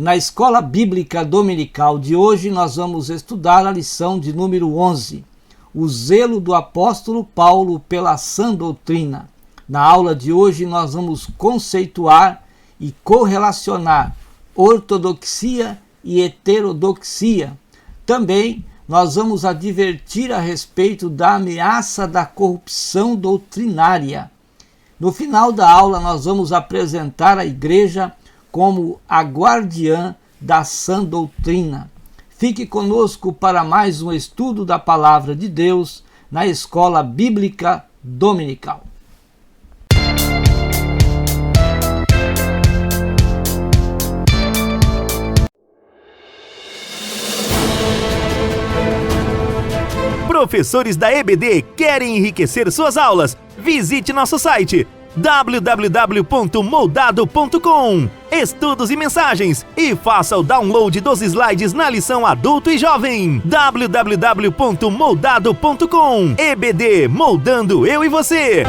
Na Escola Bíblica Dominical de hoje, nós vamos estudar a lição de número 11, o zelo do apóstolo Paulo pela sã doutrina. Na aula de hoje, nós vamos conceituar e correlacionar ortodoxia e heterodoxia. Também nós vamos advertir a respeito da ameaça da corrupção doutrinária. No final da aula, nós vamos apresentar a igreja como a guardiã da sã doutrina. Fique conosco para mais um estudo da Palavra de Deus na Escola Bíblica Dominical. Professores da EBD querem enriquecer suas aulas? Visite nosso site www.moldado.com. Estudos e mensagens e faça o download dos slides na lição Adulto e Jovem. www.moldado.com. EBD, moldando eu e você.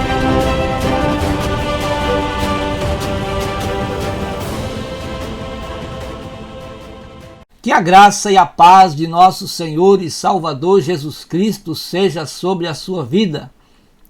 Que a graça e a paz de nosso Senhor e Salvador Jesus Cristo seja sobre a sua vida.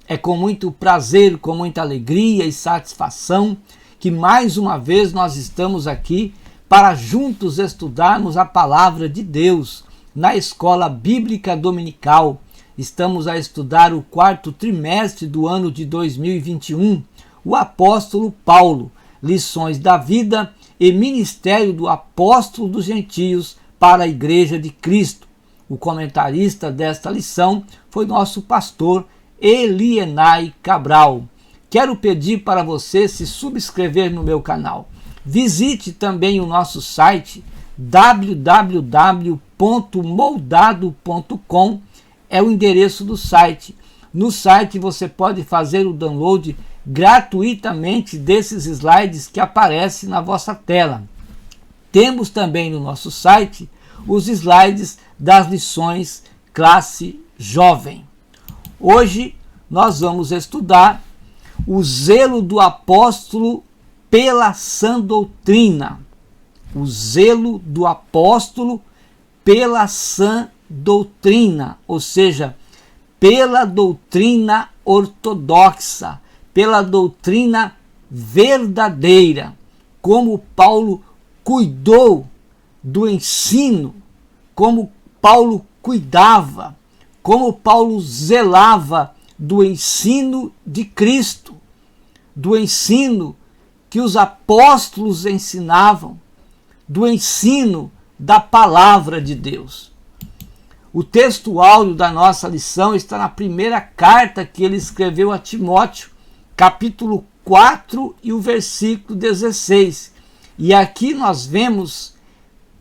É com muito prazer, com muita alegria e satisfação que mais uma vez nós estamos aqui para juntos estudarmos a Palavra de Deus na Escola Bíblica Dominical. Estamos a estudar o 4º trimestre do ano de 2021, o apóstolo Paulo, lições da vida e ministério do apóstolo dos gentios para a Igreja de Cristo. O comentarista desta lição foi nosso pastor Elienay Cabral. Quero pedir para você se subscrever no meu canal. Visite também o nosso site www.moldado.com, é o endereço do site. No site você pode fazer o download gratuitamente desses slides que aparecem na vossa tela. Temos também no nosso site os slides das lições classe jovem. Hoje nós vamos estudar o zelo do apóstolo pela sã doutrina. O zelo do apóstolo pela sã doutrina, ou seja, pela doutrina ortodoxa, pela doutrina verdadeira, como Paulo cuidou do ensino, como Paulo cuidava, como Paulo zelava do ensino de Cristo, do ensino que os apóstolos ensinavam, do ensino da palavra de Deus. O texto áureo da nossa lição está na primeira carta que ele escreveu a Timóteo, capítulo 4 e o versículo 16. E aqui nós vemos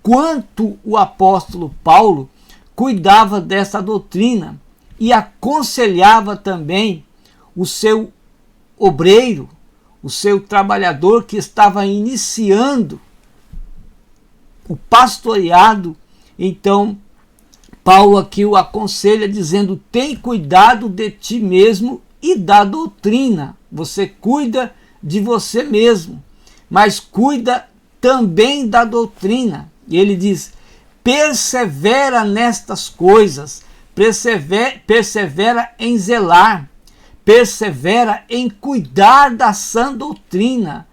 quanto o apóstolo Paulo cuidava dessa doutrina e aconselhava também o seu obreiro, o seu trabalhador que estava iniciando o pastoreado. Então, Paulo aqui o aconselha dizendo: tem cuidado de ti mesmo e da doutrina. Você cuida de você mesmo, mas cuida também da doutrina. E ele diz: persevera nestas coisas, persevera em zelar, persevera em cuidar da sã doutrina,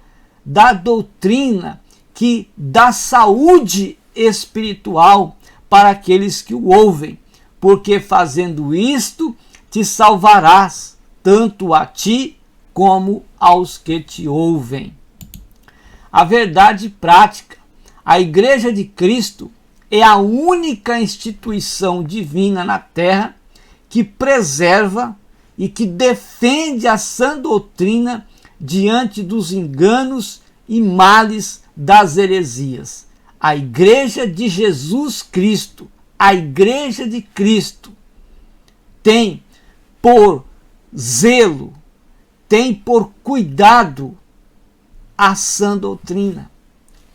da doutrina que dá saúde espiritual para aqueles que o ouvem, porque fazendo isto te salvarás, tanto a ti como aos que te ouvem. A verdade prática: a Igreja de Cristo é a única instituição divina na terra que preserva e que defende a sã doutrina diante dos enganos e males das heresias. A Igreja de Jesus Cristo, a Igreja de Cristo, tem por zelo, tem por cuidado a sã doutrina.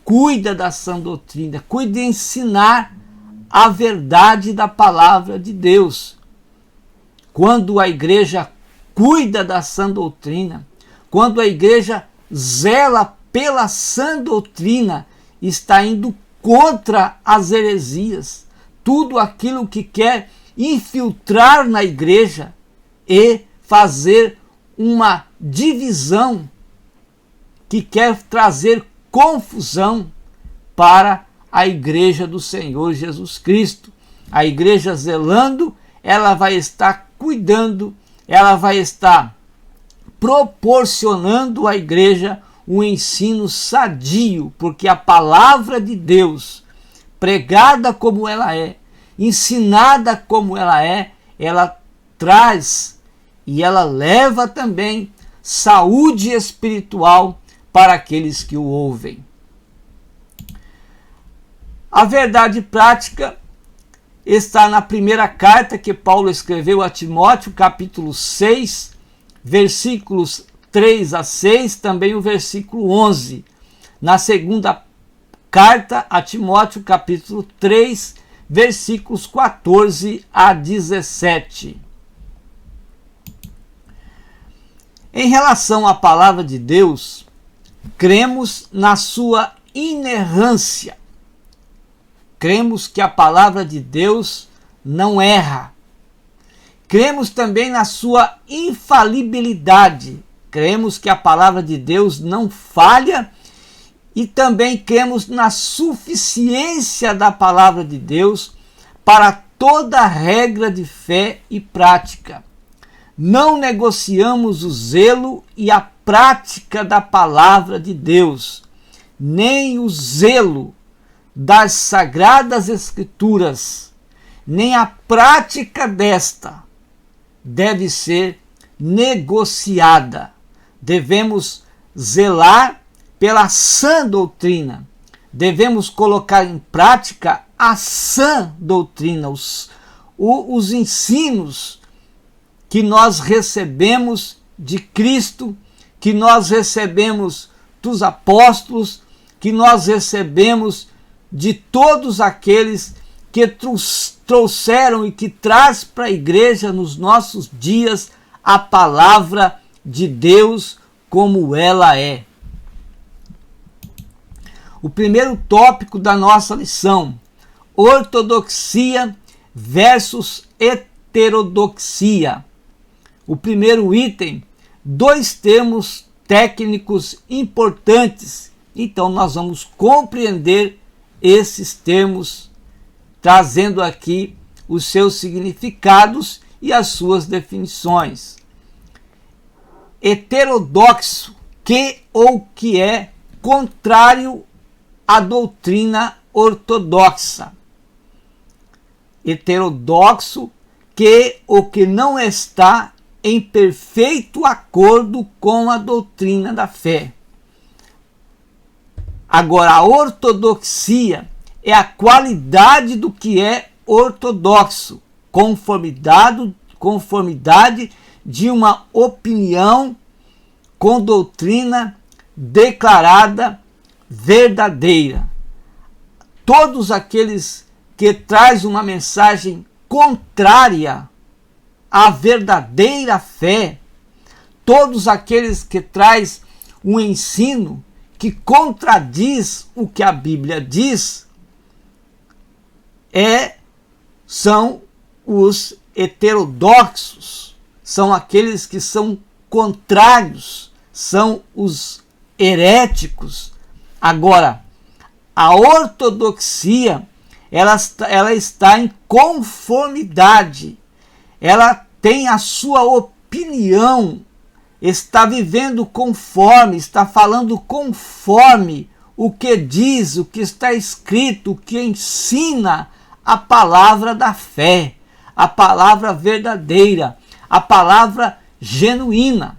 Cuida da sã doutrina, cuida de ensinar a verdade da palavra de Deus. Quando a igreja cuida da sã doutrina, quando a igreja zela pela sã doutrina, está indo contra as heresias, tudo aquilo que quer infiltrar na igreja e fazer uma divisão, que quer trazer confusão para a igreja do Senhor Jesus Cristo. A igreja zelando, ela vai estar cuidando, ela vai estar proporcionando à igreja um ensino sadio, porque a palavra de Deus, pregada como ela é, ensinada como ela traz e ela leva também saúde espiritual para aqueles que o ouvem. A verdade prática está na primeira carta que Paulo escreveu a Timóteo, capítulo 6, versículos 3 a 6, também o versículo 11. Na segunda carta a Timóteo, capítulo 3, versículos 14 a 17. Em relação à palavra de Deus, cremos na sua inerrância. Cremos que a palavra de Deus não erra. Cremos também na sua infalibilidade. Cremos que a palavra de Deus não falha e também cremos na suficiência da palavra de Deus para toda regra de fé e prática. Não negociamos o zelo e a prática da palavra de Deus, nem o zelo das sagradas escrituras, nem a prática desta deve ser negociada. Devemos zelar pela sã doutrina. Devemos colocar em prática a sã doutrina, os ensinos que nós recebemos de Cristo, que nós recebemos dos apóstolos, que nós recebemos de todos aqueles que trouxeram e que traz para a igreja nos nossos dias a palavra de Deus como ela é. O primeiro tópico da nossa lição: ortodoxia versus heterodoxia. O primeiro item, dois termos técnicos importantes. Então nós vamos compreender esses termos, trazendo aqui os seus significados e as suas definições. Heterodoxo, que é contrário à doutrina ortodoxa. Heterodoxo, que não está em perfeito acordo com a doutrina da fé. Agora, a ortodoxia é a qualidade do que é ortodoxo, conformidade de uma opinião com doutrina declarada verdadeira. Todos aqueles que trazem uma mensagem contrária à verdadeira fé, todos aqueles que trazem um ensino que contradiz o que a Bíblia diz, são os heterodoxos, são aqueles que são contrários, são os heréticos. Agora, a ortodoxia, ela está em conformidade, ela tem a sua opinião, está vivendo conforme, está falando conforme o que diz, o que está escrito, o que ensina a palavra da fé, a palavra verdadeira, a palavra genuína.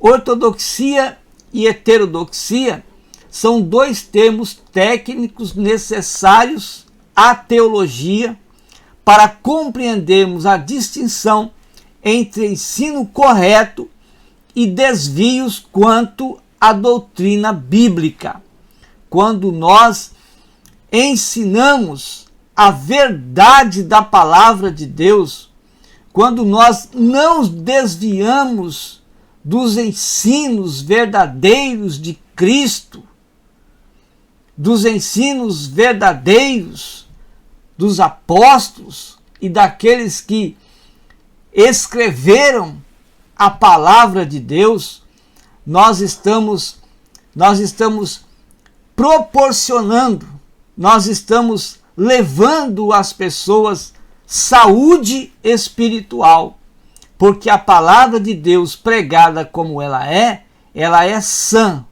Ortodoxia e heterodoxia são dois termos técnicos necessários à teologia para compreendermos a distinção entre ensino correto e desvios quanto à doutrina bíblica. Quando nós ensinamos a verdade da palavra de Deus, quando nós não desviamos dos ensinos verdadeiros de Cristo, dos ensinos verdadeiros dos apóstolos e daqueles que escreveram a palavra de Deus, nós estamos proporcionando, nós estamos levando às pessoas saúde espiritual, porque a palavra de Deus pregada como ela é sã.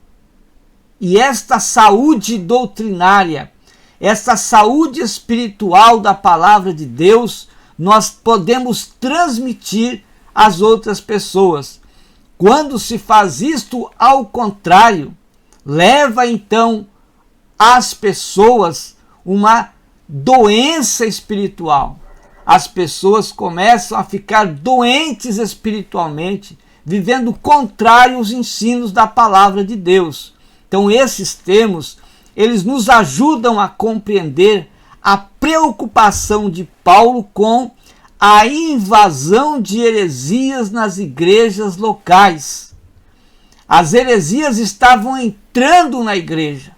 E esta saúde doutrinária, esta saúde espiritual da palavra de Deus, nós podemos transmitir às outras pessoas. Quando se faz isto ao contrário, leva então às pessoas uma doença espiritual. As pessoas começam a ficar doentes espiritualmente, vivendo contrário aos ensinos da palavra de Deus. Então esses termos, eles nos ajudam a compreender a preocupação de Paulo com a invasão de heresias nas igrejas locais. As heresias estavam entrando na igreja,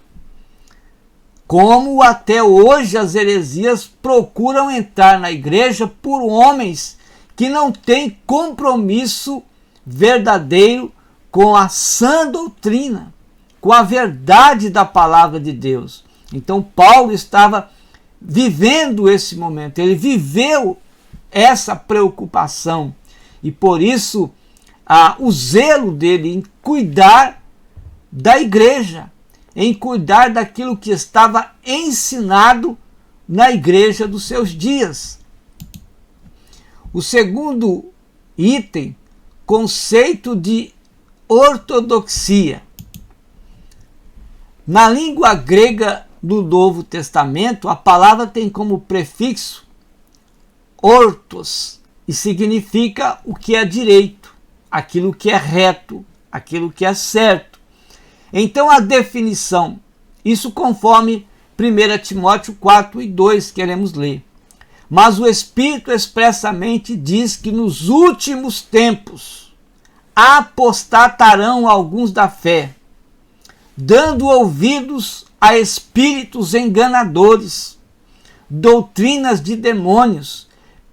como até hoje as heresias procuram entrar na igreja por homens que não têm compromisso verdadeiro com a sã doutrina, com a verdade da palavra de Deus. Então Paulo estava vivendo esse momento, ele viveu essa preocupação e por isso o zelo dele em cuidar da igreja, em cuidar daquilo que estava ensinado na igreja dos seus dias. O segundo item, conceito de ortodoxia. Na língua grega do Novo Testamento, a palavra tem como prefixo ortos e significa o que é direito, aquilo que é reto, aquilo que é certo. Então a definição, isso conforme 1 Timóteo 4:2, queremos ler. Mas o Espírito expressamente diz que nos últimos tempos apostatarão alguns da fé, dando ouvidos a espíritos enganadores, doutrinas de demônios,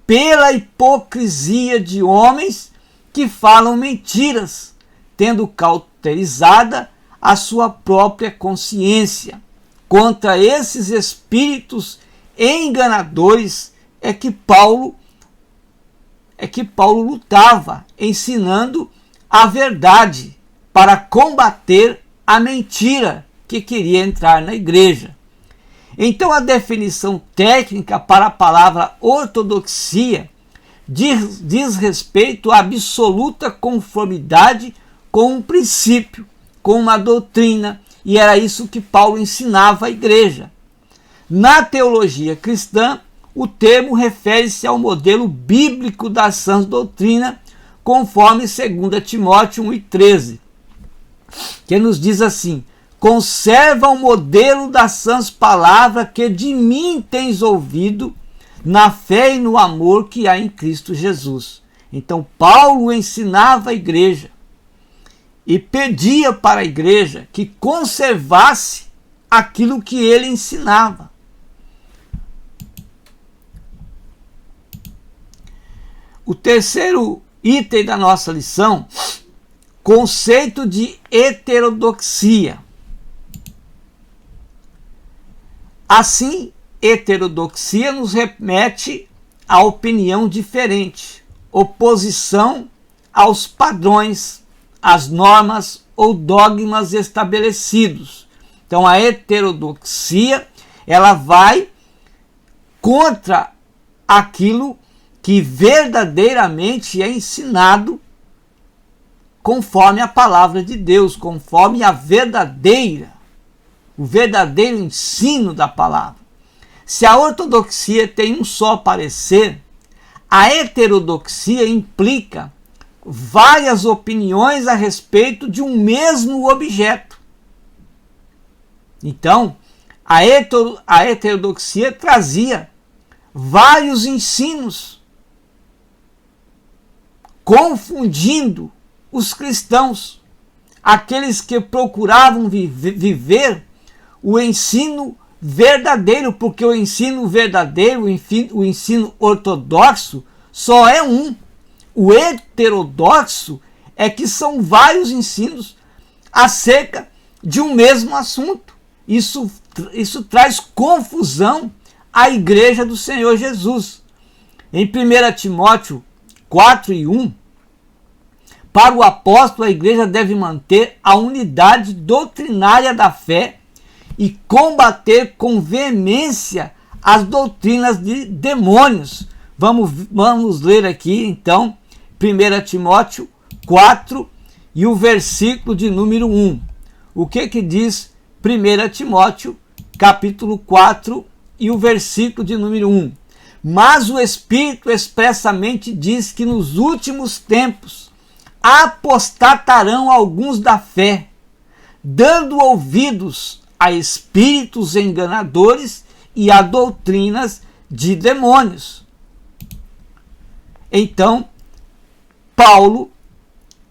pela hipocrisia de homens que falam mentiras, tendo cauterizada a sua própria consciência. Contra esses espíritos enganadores é que Paulo lutava, ensinando a verdade para combater a mentira que queria entrar na igreja. Então a definição técnica para a palavra ortodoxia diz respeito à absoluta conformidade com um princípio, com uma doutrina, e era isso que Paulo ensinava à igreja. Na teologia cristã, o termo refere-se ao modelo bíblico da sã doutrina, conforme 2 Timóteo 1:13, que nos diz assim: conserva o modelo das sãs palavras que de mim tens ouvido, na fé e no amor que há em Cristo Jesus. Então Paulo ensinava a igreja e pedia para a igreja que conservasse aquilo que ele ensinava. O terceiro item da nossa lição, conceito de heterodoxia. Assim, heterodoxia nos remete à opinião diferente, oposição aos padrões, às normas ou dogmas estabelecidos. Então a heterodoxia, ela vai contra aquilo que verdadeiramente é ensinado conforme a palavra de Deus, conforme o verdadeiro ensino da palavra. Se a ortodoxia tem um só parecer, a heterodoxia implica várias opiniões a respeito de um mesmo objeto. Então, a heterodoxia trazia vários ensinos, confundindo os cristãos, aqueles que procuravam viver o ensino verdadeiro, porque o ensino verdadeiro, o ensino ortodoxo, só é um. O heterodoxo é que são vários ensinos acerca de um mesmo assunto. Isso traz confusão à igreja do Senhor Jesus. Em 1 Timóteo 4:1, para o apóstolo, a igreja deve manter a unidade doutrinária da fé e combater com veemência as doutrinas de demônios. Vamos ler aqui, então, 1 Timóteo 4 e o versículo de número 1. O que diz 1 Timóteo, capítulo 4 e o versículo de número 1? Mas o Espírito expressamente diz que nos últimos tempos apostatarão alguns da fé, dando ouvidos a espíritos enganadores e a doutrinas de demônios. Então, Paulo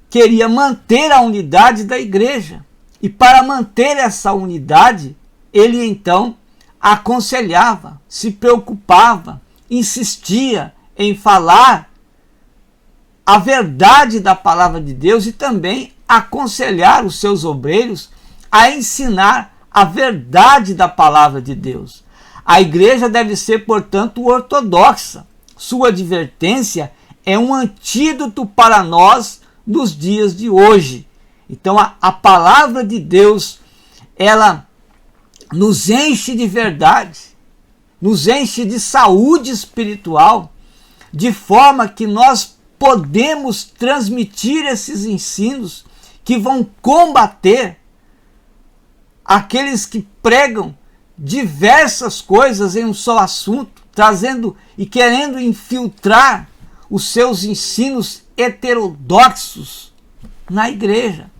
queria manter a unidade da igreja. E para manter essa unidade, ele então aconselhava, se preocupava, insistia em falar a verdade da palavra de Deus e também aconselhar os seus obreiros a ensinar a verdade da palavra de Deus. A igreja deve ser, portanto, ortodoxa. Sua advertência é um antídoto para nós nos dias de hoje. Então, a palavra de Deus, ela nos enche de verdade, nos enche de saúde espiritual, de forma que nós podemos transmitir esses ensinos que vão combater aqueles que pregam diversas coisas em um só assunto, trazendo e querendo infiltrar os seus ensinos heterodoxos na igreja.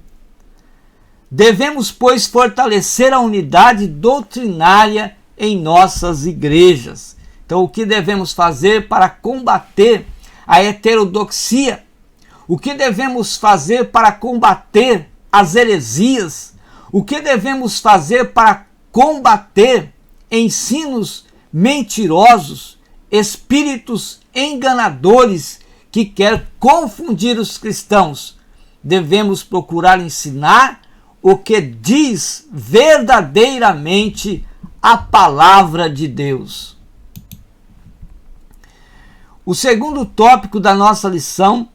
Devemos, pois, fortalecer a unidade doutrinária em nossas igrejas. Então, o que devemos fazer para combater a heterodoxia? O que devemos fazer para combater as heresias? O que devemos fazer para combater ensinos mentirosos, espíritos enganadores que querem confundir os cristãos? Devemos procurar ensinar o que diz verdadeiramente a palavra de Deus. O segundo tópico da nossa lição,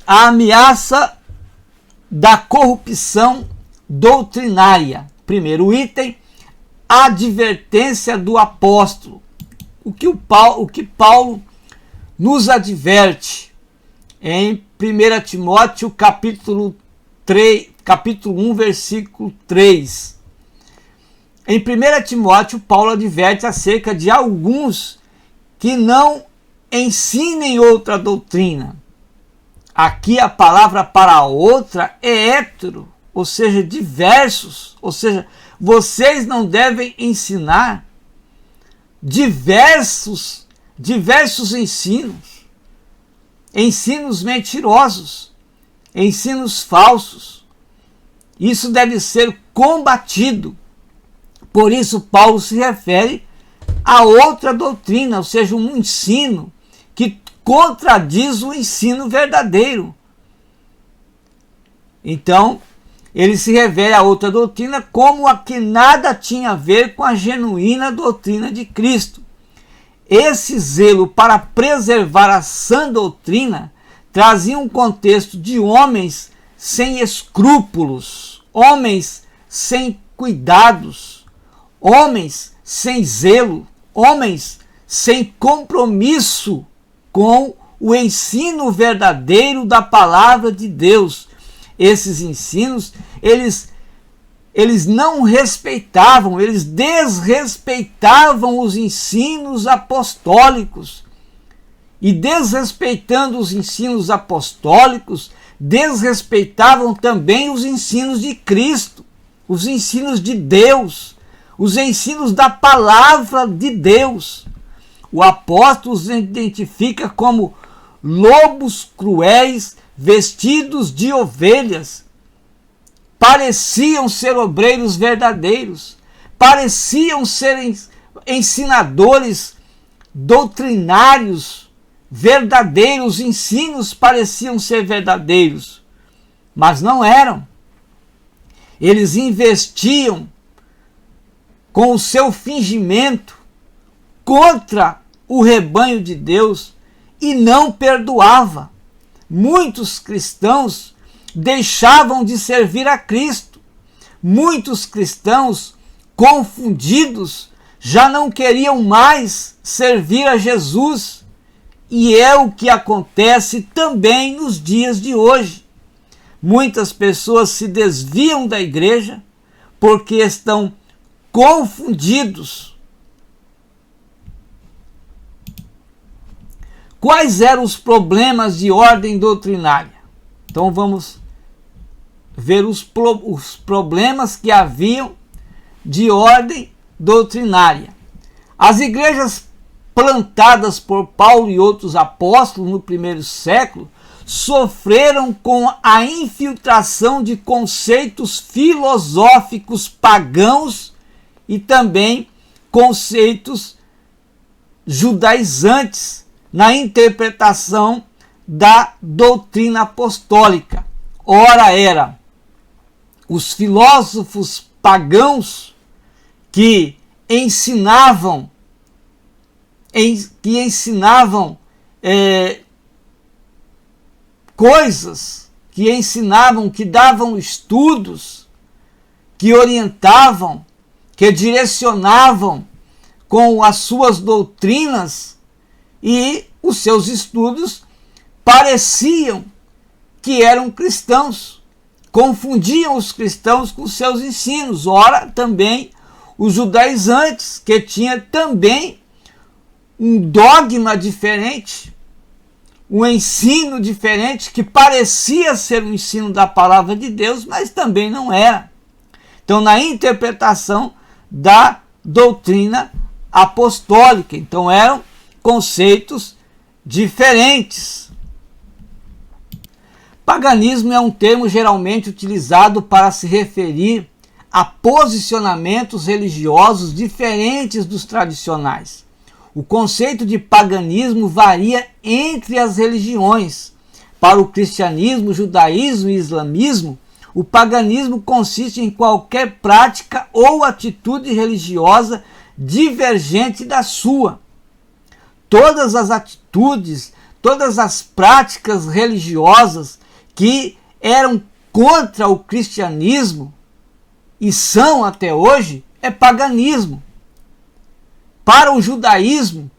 a ameaça da corrupção doutrinária. Primeiro item, a advertência do apóstolo. O que Paulo nos adverte em 1 Timóteo capítulo 1, versículo 3. Em 1 Timóteo, Paulo adverte acerca de alguns que não ensinem outra doutrina. Aqui a palavra para outra é hétero, ou seja, diversos. Ou seja, vocês não devem ensinar diversos ensinos mentirosos, ensinos falsos. Isso deve ser combatido. Por isso, Paulo se refere a outra doutrina, ou seja, um ensino que contradiz o ensino verdadeiro. Então, ele se refere a outra doutrina como a que nada tinha a ver com a genuína doutrina de Cristo. Esse zelo para preservar a sã doutrina trazia um contexto de homens sem escrúpulos, homens sem cuidados, homens sem zelo, homens sem compromisso com o ensino verdadeiro da palavra de Deus. Esses ensinos, eles não respeitavam, eles desrespeitavam os ensinos apostólicos. E desrespeitando os ensinos apostólicos, desrespeitavam também os ensinos de Cristo, os ensinos de Deus, os ensinos da palavra de Deus. O apóstolo os identifica como lobos cruéis, vestidos de ovelhas, pareciam ser obreiros verdadeiros, pareciam ser ensinadores doutrinários verdadeiros, ensinos pareciam ser verdadeiros, mas não eram. Eles investiam com o seu fingimento contra o rebanho de Deus e não perdoava. Muitos cristãos deixavam de servir a Cristo. Muitos cristãos confundidos já não queriam mais servir a Jesus. E é o que acontece também nos dias de hoje. Muitas pessoas se desviam da igreja porque estão confundidos. Quais eram os problemas de ordem doutrinária? Então vamos ver os problemas que haviam de ordem doutrinária. As igrejas plantadas por Paulo e outros apóstolos no primeiro século sofreram com a infiltração de conceitos filosóficos pagãos e também conceitos judaizantes na interpretação da doutrina apostólica. Ora era os filósofos pagãos que ensinavam coisas, que ensinavam, que davam estudos, que orientavam, que direcionavam com as suas doutrinas, e os seus estudos pareciam que eram cristãos, confundiam os cristãos com seus ensinos. Ora, também os judaizantes, que tinha também um dogma diferente, um ensino diferente, que parecia ser um ensino da palavra de Deus, mas também não era. Então, na interpretação da doutrina apostólica, então eram conceitos diferentes. Paganismo é um termo geralmente utilizado para se referir a posicionamentos religiosos diferentes dos tradicionais. O conceito de paganismo varia entre as religiões. Para o cristianismo, judaísmo e islamismo, o paganismo consiste em qualquer prática ou atitude religiosa divergente da sua. Todas as atitudes, todas as práticas religiosas que eram contra o cristianismo e são até hoje, é paganismo. Para o judaísmo,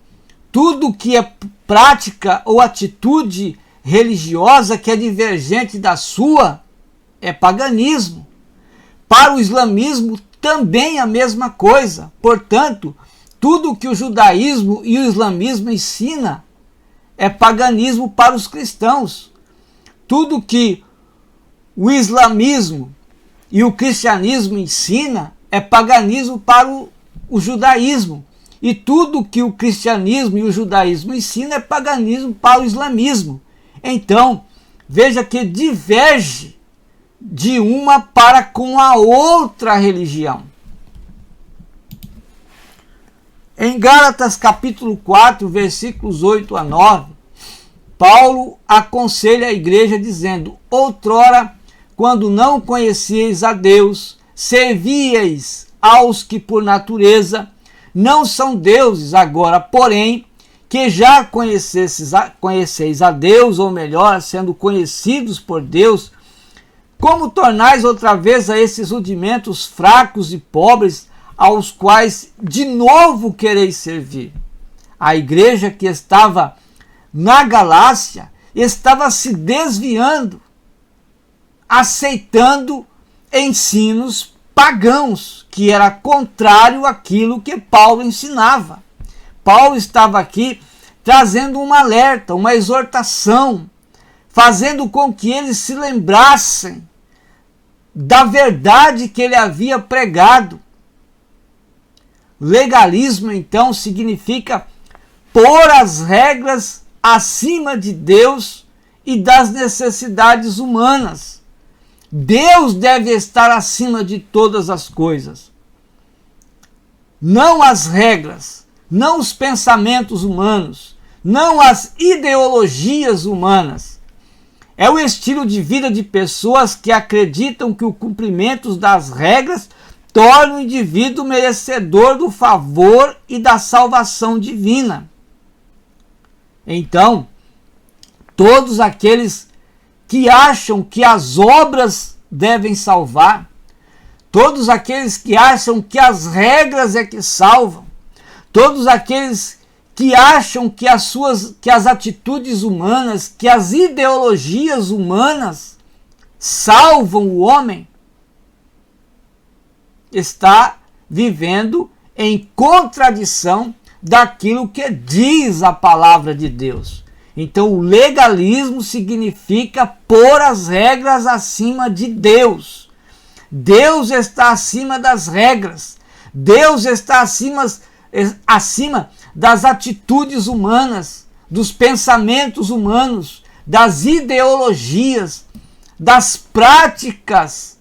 tudo que é prática ou atitude religiosa que é divergente da sua é paganismo. Para o islamismo, também a mesma coisa. Portanto, tudo que o judaísmo e o islamismo ensina é paganismo para os cristãos. Tudo que o islamismo e o cristianismo ensina é paganismo para o judaísmo. E tudo que o cristianismo e o judaísmo ensina é paganismo para o islamismo. Então, veja que diverge de uma para com a outra religião. Em Gálatas capítulo 4, versículos 8 a 9, Paulo aconselha a igreja dizendo: outrora, quando não conhecieis a Deus, servíeis aos que por natureza não são deuses. Agora, porém, que já conheceis a Deus, ou melhor, sendo conhecidos por Deus, como tornais outra vez a esses rudimentos fracos e pobres, aos quais de novo quereis servir? A igreja que estava na Galácia estava se desviando, aceitando ensinos pagãos, que era contrário àquilo que Paulo ensinava. Paulo estava aqui trazendo um alerta, uma exortação, fazendo com que eles se lembrassem da verdade que ele havia pregado. Legalismo, então, significa pôr as regras acima de Deus e das necessidades humanas. Deus deve estar acima de todas as coisas. Não as regras, não os pensamentos humanos, não as ideologias humanas. É o estilo de vida de pessoas que acreditam que o cumprimento das regras torna o indivíduo merecedor do favor e da salvação divina. Então, todos aqueles que acham que as obras devem salvar, todos aqueles que acham que as regras é que salvam, todos aqueles que acham que as atitudes humanas, que as ideologias humanas salvam o homem, está vivendo em contradição daquilo que diz a palavra de Deus. Então, o legalismo significa pôr as regras acima de Deus. Deus está acima das regras. Deus está acima das atitudes humanas, dos pensamentos humanos, das ideologias, das práticas.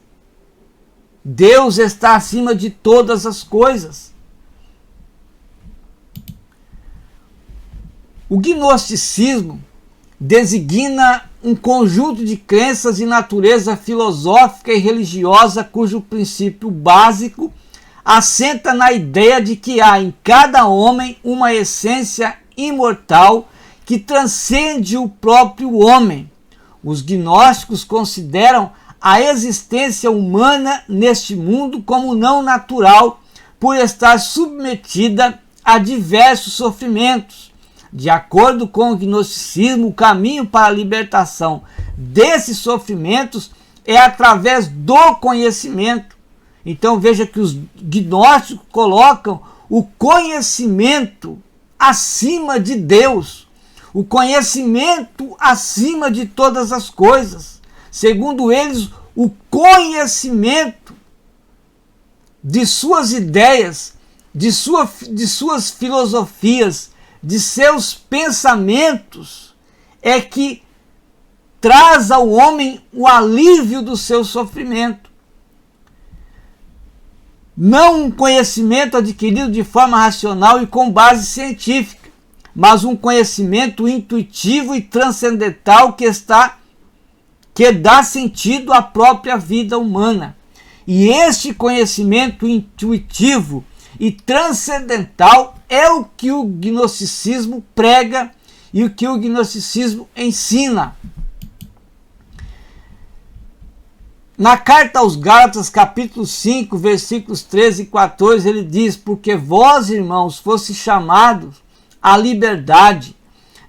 Deus está acima de todas as coisas. O gnosticismo designa um conjunto de crenças de natureza filosófica e religiosa cujo princípio básico assenta na ideia de que há em cada homem uma essência imortal que transcende o próprio homem. Os gnósticos consideram a existência humana neste mundo como não natural por estar submetida a diversos sofrimentos. De acordo com o gnosticismo, o caminho para a libertação desses sofrimentos é através do conhecimento. Então veja que os gnósticos colocam o conhecimento acima de Deus, o conhecimento acima de todas as coisas. Segundo eles, o conhecimento de suas ideias, de suas filosofias, de seus pensamentos, é que traz ao homem o alívio do seu sofrimento. Não um conhecimento adquirido de forma racional e com base científica, mas um conhecimento intuitivo e transcendental que dá sentido à própria vida humana. E este conhecimento intuitivo e transcendental é o que o gnosticismo prega e o que o gnosticismo ensina. Na carta aos Gálatas, capítulo 5, versículos 13 e 14, ele diz: porque vós, irmãos, fostes chamados à liberdade.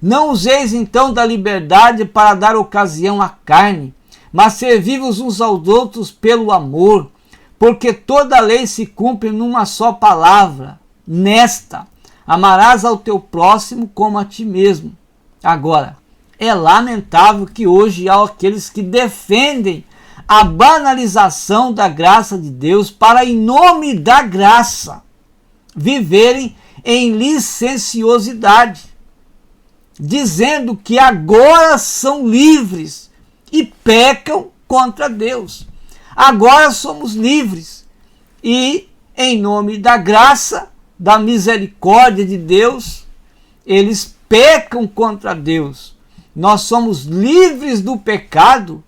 Não useis então da liberdade para dar ocasião à carne, mas servi-vos uns aos outros pelo amor, porque toda a lei se cumpre numa só palavra, nesta: amarás ao teu próximo como a ti mesmo. Agora, é lamentável que hoje há aqueles que defendem a banalização da graça de Deus para, em nome da graça, viverem em licenciosidade, dizendo que agora são livres e pecam contra Deus. Agora somos livres e, em nome da graça, da misericórdia de Deus, eles pecam contra Deus. Nós somos livres do pecado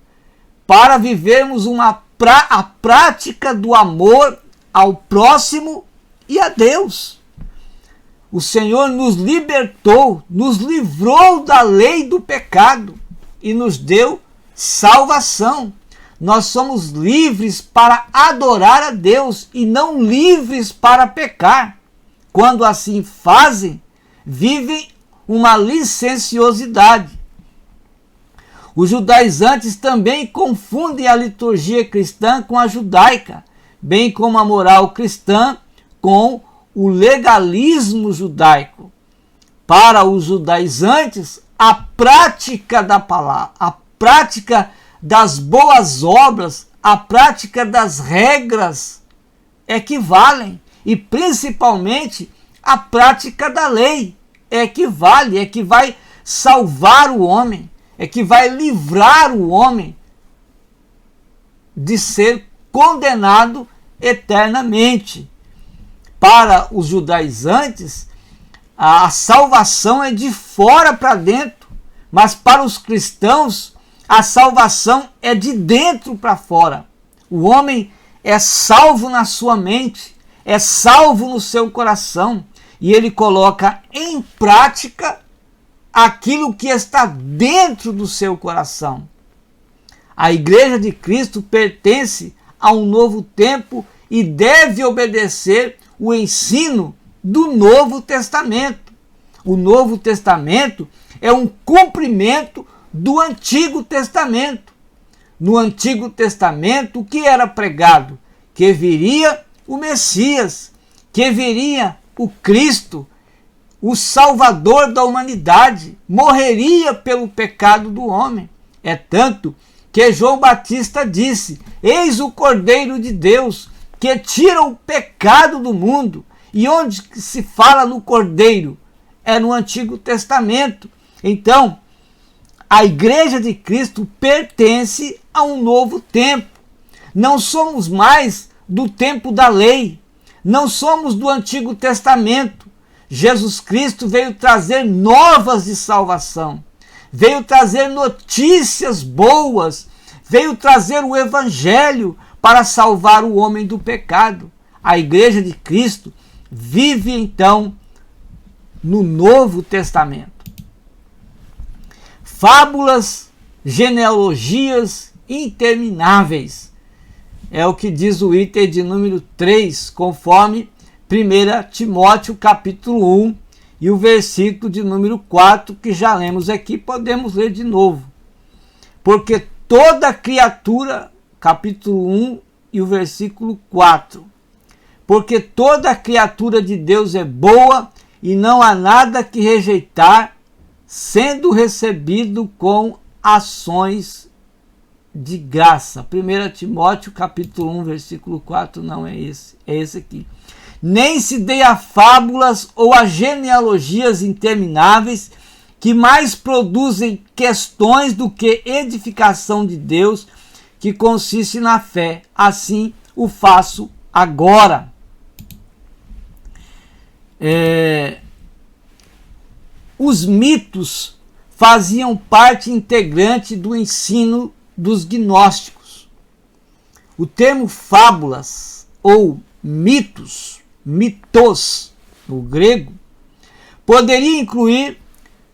para vivermos a prática do amor ao próximo e a Deus. O Senhor nos libertou, nos livrou da lei do pecado e nos deu salvação. Nós somos livres para adorar a Deus e não livres para pecar. Quando assim fazem, vivem uma licenciosidade. Os judaizantes também confundem a liturgia cristã com a judaica, bem como a moral cristã com o legalismo judaico. Para os judaizantes, a prática da palavra, a prática das boas obras, a prática das regras equivalem, e principalmente a prática da lei equivale, é que vai salvar o homem, é que vai livrar o homem de ser condenado eternamente. Para os judaizantes, a salvação é de fora para dentro, mas para os cristãos, a salvação é de dentro para fora. O homem é salvo na sua mente, é salvo no seu coração, e ele coloca em prática aquilo que está dentro do seu coração. A Igreja de Cristo pertence a um novo tempo e deve obedecer o ensino do Novo Testamento. O Novo Testamento é um cumprimento do Antigo Testamento. No Antigo Testamento, o que era pregado? Que viria o Messias, que viria o Cristo, o Salvador da humanidade, morreria pelo pecado do homem. É tanto que João Batista disse: eis o Cordeiro de Deus, que tira o pecado do mundo. E onde se fala no Cordeiro? É no Antigo Testamento. Então, a Igreja de Cristo pertence a um novo tempo. Não somos mais do tempo da lei. Não somos do Antigo Testamento. Jesus Cristo veio trazer novas de salvação. Veio trazer notícias boas. Veio trazer o Evangelho para salvar o homem do pecado. A Igreja de Cristo vive então no Novo Testamento. Fábulas, genealogias intermináveis. É o que diz o item de número 3, conforme 1 Timóteo capítulo 1 e o versículo de número 4, que já lemos aqui, podemos ler de novo. Porque toda criatura, capítulo 1 e o versículo 4. Porque toda criatura de Deus é boa e não há nada que rejeitar, sendo recebido com ações de graça. 1 Timóteo capítulo 1, versículo 4, não é esse, é esse aqui. Nem se dê a fábulas ou a genealogias intermináveis, que mais produzem questões do que edificação de Deus, que consiste na fé. Assim o faço agora. Os mitos faziam parte integrante do ensino dos gnósticos. O termo fábulas ou mitos, mitos no grego, poderia incluir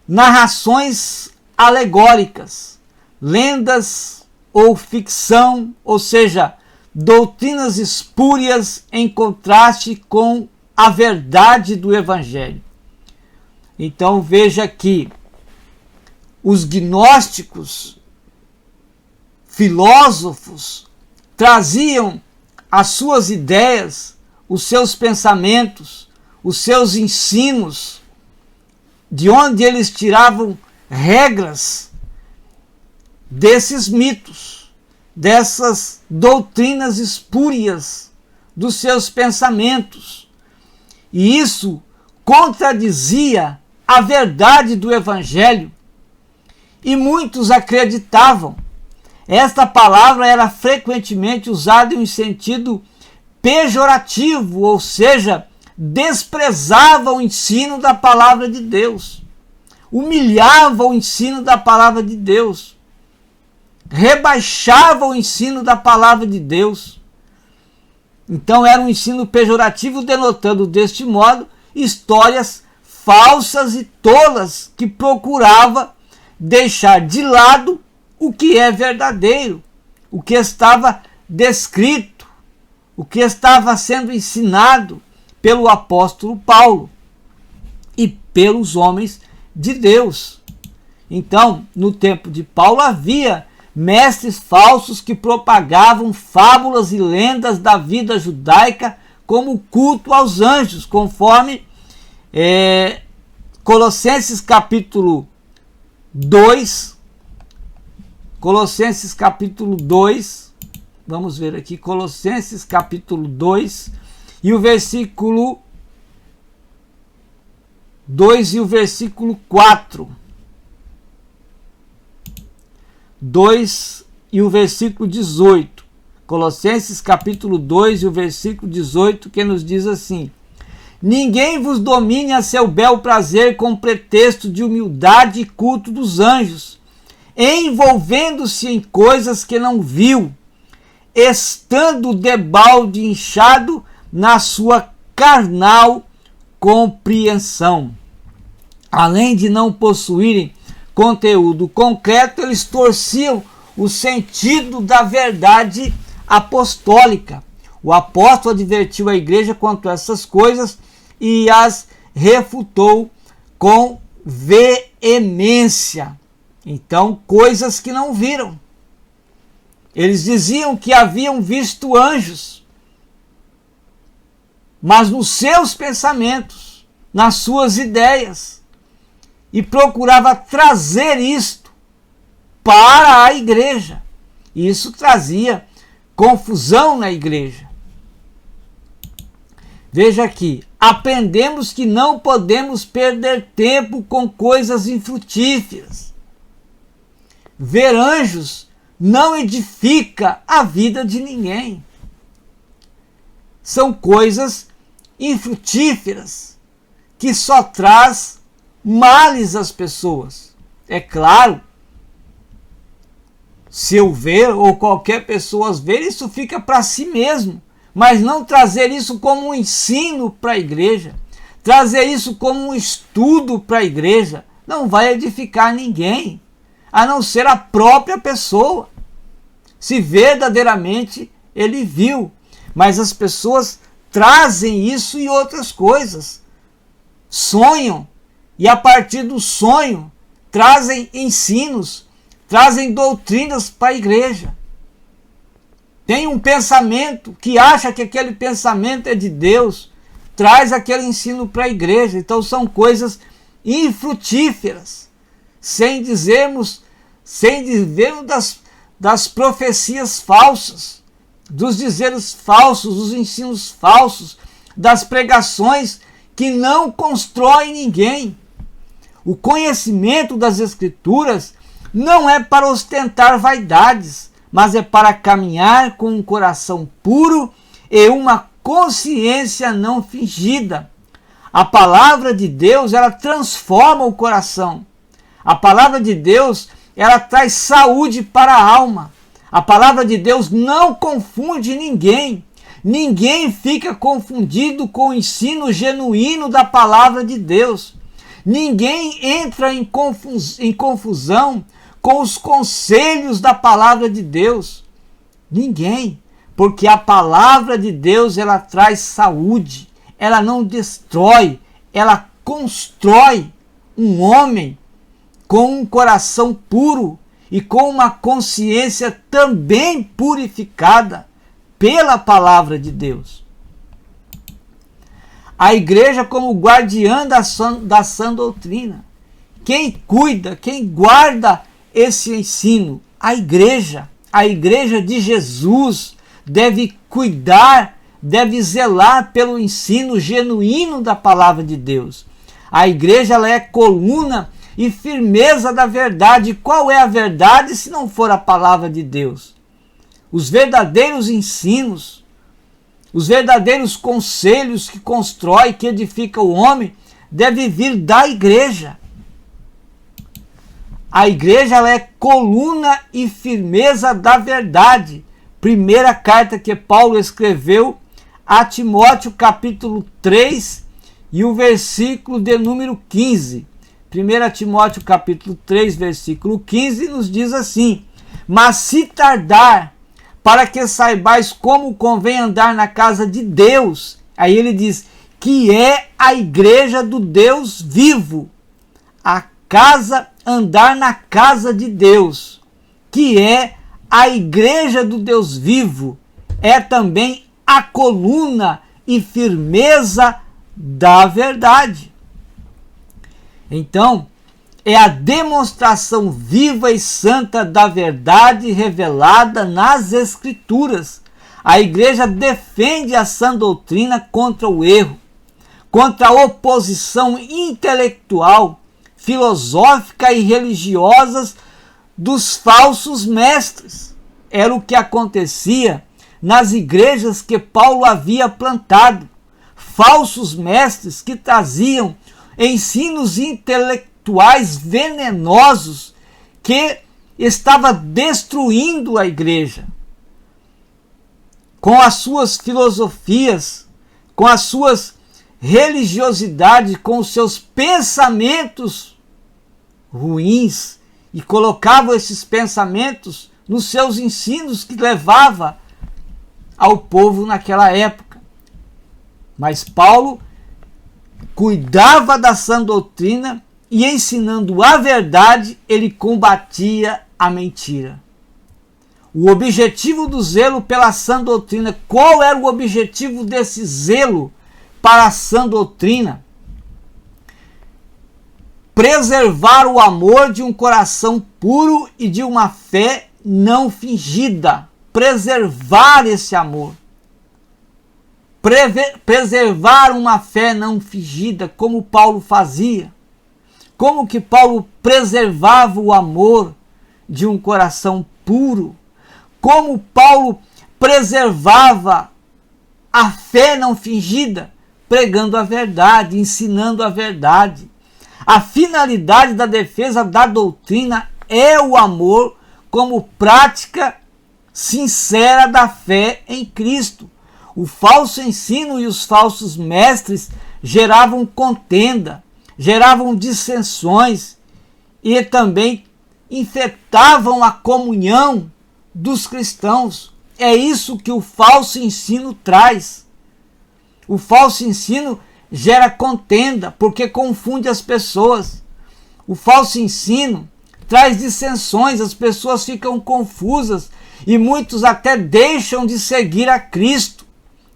narrações alegóricas, lendas ou ficção, ou seja, doutrinas espúrias em contraste com a verdade do Evangelho. Então veja que os gnósticos, filósofos, traziam as suas ideias, os seus pensamentos, os seus ensinos, de onde eles tiravam regras desses mitos, dessas doutrinas espúrias dos seus pensamentos. E isso contradizia a verdade do Evangelho. E muitos acreditavam. Esta palavra era frequentemente usada em um sentido pejorativo, ou seja, desprezava o ensino da palavra de Deus, humilhava o ensino da palavra de Deus, rebaixava o ensino da palavra de Deus. Então era um ensino pejorativo, denotando deste modo histórias falsas e tolas que procurava deixar de lado o que é verdadeiro, o que estava descrito, o que estava sendo ensinado pelo apóstolo Paulo e pelos homens de Deus. Então, no tempo de Paulo havia mestres falsos que propagavam fábulas e lendas da vida judaica como o culto aos anjos, conforme Colossenses capítulo 2, Colossenses capítulo 2, vamos ver aqui, Colossenses capítulo 2, e o versículo 2 e o versículo 4. 2 e o versículo 18. Colossenses capítulo 2 e o versículo 18, que nos diz assim: ninguém vos domine a seu bel prazer com pretexto de humildade e culto dos anjos, envolvendo-se em coisas que não viu, estando debalde inchado na sua carnal compreensão. Além de não possuírem conteúdo concreto, eles torciam o sentido da verdade apostólica. O apóstolo advertiu a igreja quanto a essas coisas e as refutou com veemência. Então, coisas que não viram. Eles diziam que haviam visto anjos, mas nos seus pensamentos, nas suas ideias, e procurava trazer isto para a igreja. E isso trazia confusão na igreja. Veja aqui, aprendemos que não podemos perder tempo com coisas infrutíferas. Ver anjos não edifica a vida de ninguém. São coisas infrutíferas que só traz males às pessoas. É claro, se eu ver ou qualquer pessoa ver, isso fica para si mesmo, mas não trazer isso como um ensino para a igreja, trazer isso como um estudo para a igreja, não vai edificar ninguém, a não ser a própria pessoa, se verdadeiramente ele viu. Mas as pessoas trazem isso e outras coisas, sonham, e a partir do sonho trazem ensinos, trazem doutrinas para a igreja. Tem um pensamento que acha que aquele pensamento é de Deus, traz aquele ensino para a igreja. Então são coisas infrutíferas, sem dizermos das profecias falsas, dos dizeres falsos, dos ensinos falsos, das pregações que não constroem ninguém. O conhecimento das Escrituras não é para ostentar vaidades, mas é para caminhar com um coração puro e uma consciência não fingida. A palavra de Deus, ela transforma o coração. A palavra de Deus, ela traz saúde para a alma. A palavra de Deus não confunde ninguém. Ninguém fica confundido com o ensino genuíno da palavra de Deus. Ninguém entra em confusão com os conselhos da palavra de Deus. Ninguém. Porque a palavra de Deus, ela traz saúde. Ela não destrói. Ela constrói um homem com um coração puro e com uma consciência também purificada pela palavra de Deus. A igreja como guardiã da sã doutrina. Quem cuida, quem guarda esse ensino? A igreja de Jesus deve cuidar, deve zelar pelo ensino genuíno da palavra de Deus. A igreja, ela é coluna e firmeza da verdade. Qual é a verdade se não for a palavra de Deus? Os verdadeiros ensinos, os verdadeiros conselhos que constrói, que edifica o homem, deve vir da igreja. A igreja, ela é coluna e firmeza da verdade. Primeira carta que Paulo escreveu a Timóteo, capítulo 3 e o versículo de número 15. 1 Timóteo capítulo 3, versículo 15, nos diz assim: mas se tardar, para que saibais como convém andar na casa de Deus. Aí ele diz que é a igreja do Deus vivo. A casa, andar na casa de Deus, que é a igreja do Deus vivo, é também a coluna e firmeza da verdade. Então, é a demonstração viva e santa da verdade revelada nas Escrituras. A igreja defende a sã doutrina contra o erro, contra a oposição intelectual, filosófica e religiosa dos falsos mestres. Era o que acontecia nas igrejas que Paulo havia plantado. Falsos mestres que traziam ensinos intelectuais venenosos que estava destruindo a igreja com as suas filosofias, com as suas religiosidades, com os seus pensamentos ruins, e colocavam esses pensamentos nos seus ensinos que levava ao povo naquela época. Mas Paulo cuidava da sã doutrina e, ensinando a verdade, ele combatia a mentira. O objetivo do zelo pela sã doutrina, qual era o objetivo desse zelo para a sã doutrina? Preservar o amor de um coração puro e de uma fé não fingida. Preservar esse amor. Preservar uma fé não fingida, como Paulo fazia. Como que Paulo preservava o amor de um coração puro? Como Paulo preservava a fé não fingida? Pregando a verdade, ensinando a verdade. A finalidade da defesa da doutrina é o amor como prática sincera da fé em Cristo. O falso ensino e os falsos mestres geravam contenda, geravam dissensões e também infectavam a comunhão dos cristãos. É isso que o falso ensino traz. O falso ensino gera contenda, porque confunde as pessoas. O falso ensino traz dissensões, as pessoas ficam confusas e muitos até deixam de seguir a Cristo.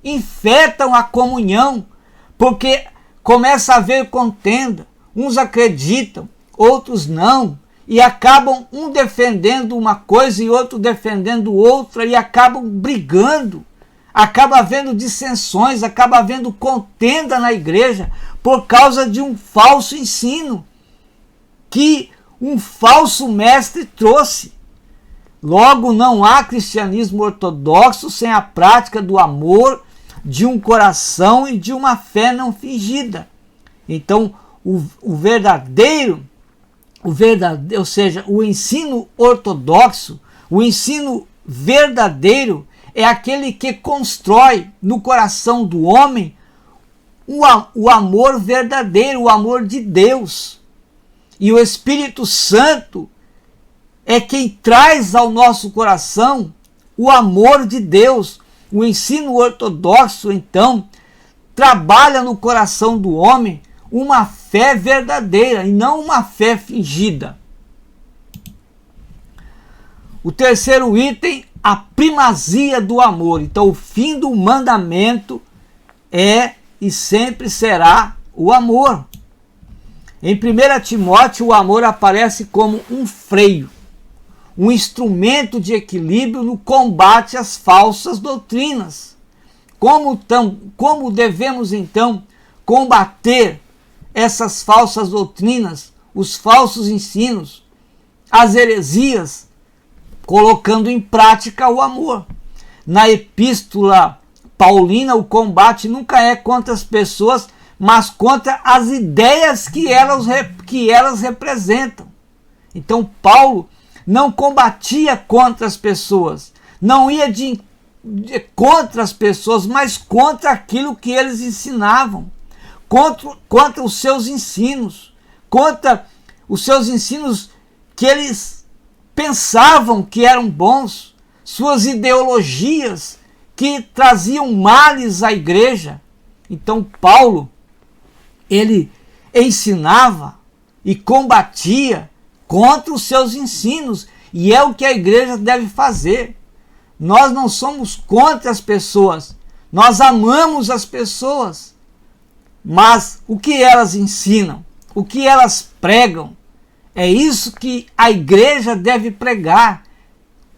Infectam a comunhão, porque começa a haver contenda. Uns acreditam, outros não, e acabam um defendendo uma coisa e outro defendendo outra, e acabam brigando. Acaba havendo dissensões, acaba havendo contenda na igreja por causa de um falso ensino que um falso mestre trouxe. Logo, não há cristianismo ortodoxo sem a prática do amor, de um coração e de uma fé não fingida. Então, o verdadeiro, ou seja, o ensino ortodoxo, o ensino verdadeiro, é aquele que constrói no coração do homem o amor verdadeiro, o amor de Deus. E o Espírito Santo é quem traz ao nosso coração o amor de Deus. O ensino ortodoxo, então, trabalha no coração do homem uma fé verdadeira e não uma fé fingida. O terceiro item, a primazia do amor. Então, o fim do mandamento é e sempre será o amor. Em 1 Timóteo, o amor aparece como um freio, um instrumento de equilíbrio no combate às falsas doutrinas. Como devemos, então, combater essas falsas doutrinas, os falsos ensinos, as heresias? Colocando em prática o amor. Na epístola paulina, o combate nunca é contra as pessoas, mas contra as ideias que elas representam. Então, Paulo não combatia contra as pessoas, não ia contra as pessoas, mas contra aquilo que eles ensinavam, contra os seus ensinos, contra os seus ensinos que eles pensavam que eram bons, suas ideologias que traziam males à igreja. Então Paulo, ele ensinava e combatia contra os seus ensinos, e é o que a igreja deve fazer. Nós não somos contra as pessoas, nós amamos as pessoas, mas o que elas ensinam, o que elas pregam, é isso que a igreja deve pregar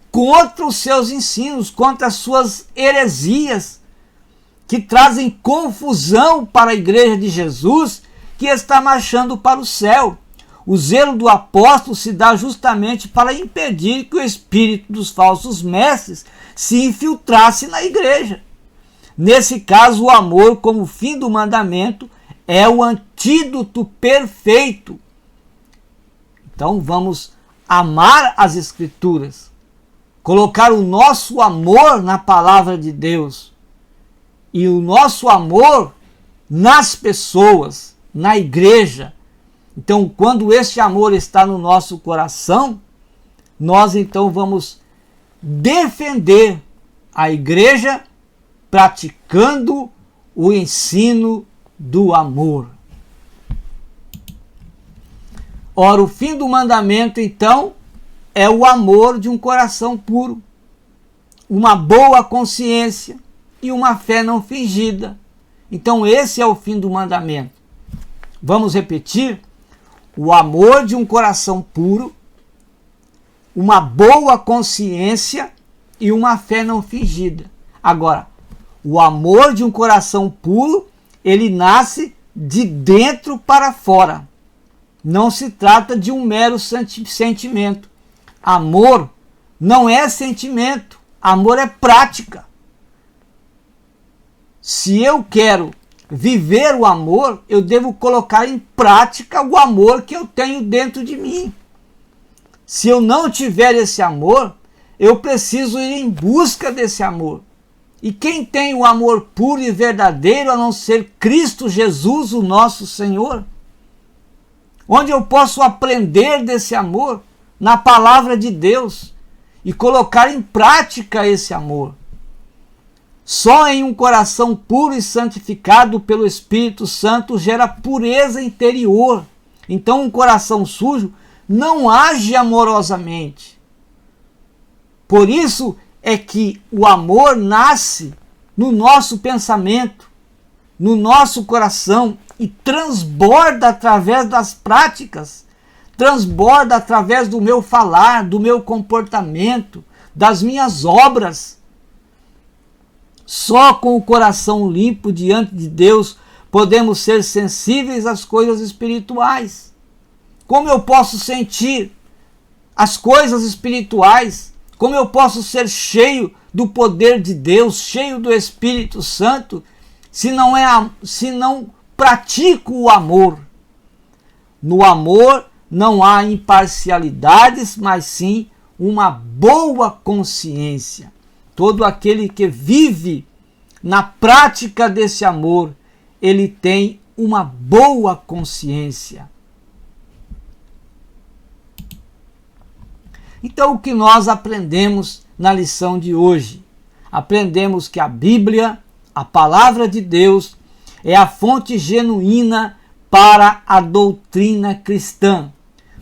contra os seus ensinos, contra as suas heresias, que trazem confusão para a igreja de Jesus, que está marchando para o céu. O zelo do apóstolo se dá justamente para impedir que o espírito dos falsos mestres se infiltrasse na igreja. Nesse caso, o amor como fim do mandamento é o antídoto perfeito. Então vamos amar as Escrituras, colocar o nosso amor na palavra de Deus e o nosso amor nas pessoas, na igreja. Então, quando este amor está no nosso coração, nós então vamos defender a igreja praticando o ensino do amor. Ora, o fim do mandamento, então, é o amor de um coração puro, uma boa consciência e uma fé não fingida. Então, esse é o fim do mandamento. Vamos repetir? O amor de um coração puro, uma boa consciência e uma fé não fingida. Agora, o amor de um coração puro, ele nasce de dentro para fora. Não se trata de um mero sentimento. Amor não é sentimento, amor é prática. Se eu quero viver o amor, eu devo colocar em prática o amor que eu tenho dentro de mim. Se eu não tiver esse amor, eu preciso ir em busca desse amor. E quem tem o amor puro e verdadeiro a não ser Cristo Jesus, o nosso Senhor? Onde eu posso aprender desse amor? Na palavra de Deus e colocar em prática esse amor. Só em um coração puro e santificado pelo Espírito Santo gera pureza interior. Então um coração sujo não age amorosamente. Por isso é que o amor nasce no nosso pensamento, no nosso coração e transborda através das práticas, transborda através do meu falar, do meu comportamento, das minhas obras. Só com o coração limpo diante de Deus podemos ser sensíveis às coisas espirituais. Como eu posso sentir as coisas espirituais? Como eu posso ser cheio do poder de Deus, cheio do Espírito Santo, se não pratico o amor? No amor não há imparcialidades, mas sim uma boa consciência. Todo aquele que vive na prática desse amor, ele tem uma boa consciência. Então, o que nós aprendemos na lição de hoje? Aprendemos que a Bíblia, a palavra de Deus, é a fonte genuína para a doutrina cristã.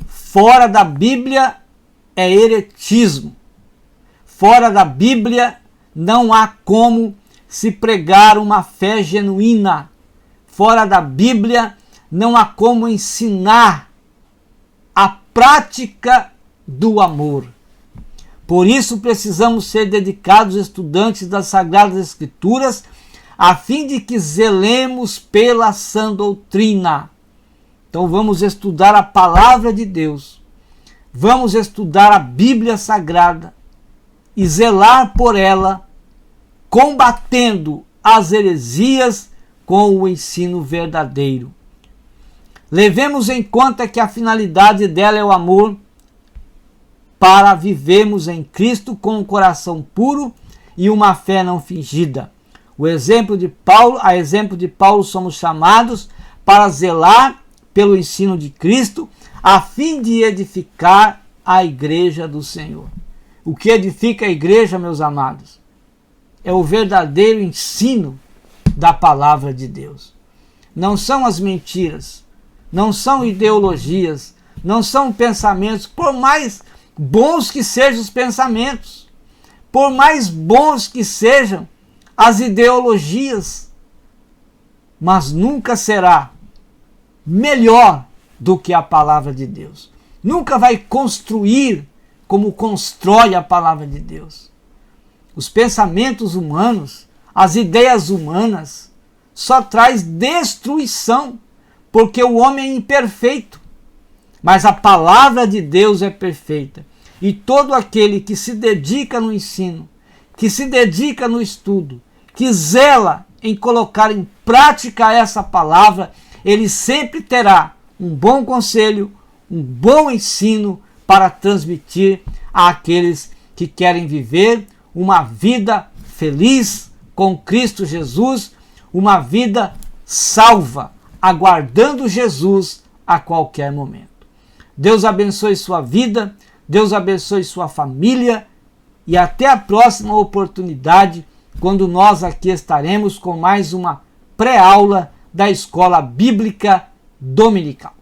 Fora da Bíblia é heretismo. Fora da Bíblia não há como se pregar uma fé genuína. Fora da Bíblia não há como ensinar a prática do amor. Por isso precisamos ser dedicados estudantes das Sagradas Escrituras, a fim de que zelemos pela sã doutrina. Então vamos estudar a palavra de Deus, vamos estudar a Bíblia Sagrada e zelar por ela, combatendo as heresias com o ensino verdadeiro. Levemos em conta que a finalidade dela é o amor, para vivermos em Cristo com um coração puro e uma fé não fingida. A exemplo de Paulo, somos chamados para zelar pelo ensino de Cristo, a fim de edificar a igreja do Senhor. O que edifica a igreja, meus amados, é o verdadeiro ensino da palavra de Deus. Não são as mentiras, não são ideologias, não são pensamentos, por mais bons que sejam os pensamentos, por mais bons que sejam as ideologias, mas nunca será melhor do que a palavra de Deus. Nunca vai construir como constrói a palavra de Deus. Os pensamentos humanos, as ideias humanas, só traz destruição, porque o homem é imperfeito. mas a palavra de Deus é perfeita. E todo aquele que se dedica no ensino, que se dedica no estudo, que zela em colocar em prática essa palavra, ele sempre terá um bom conselho, um bom ensino para transmitir àqueles que querem viver uma vida feliz com Cristo Jesus, uma vida salva, aguardando Jesus a qualquer momento. Deus abençoe sua vida, Deus abençoe sua família e até a próxima oportunidade, quando nós aqui estaremos com mais uma pré-aula da Escola Bíblica Dominical.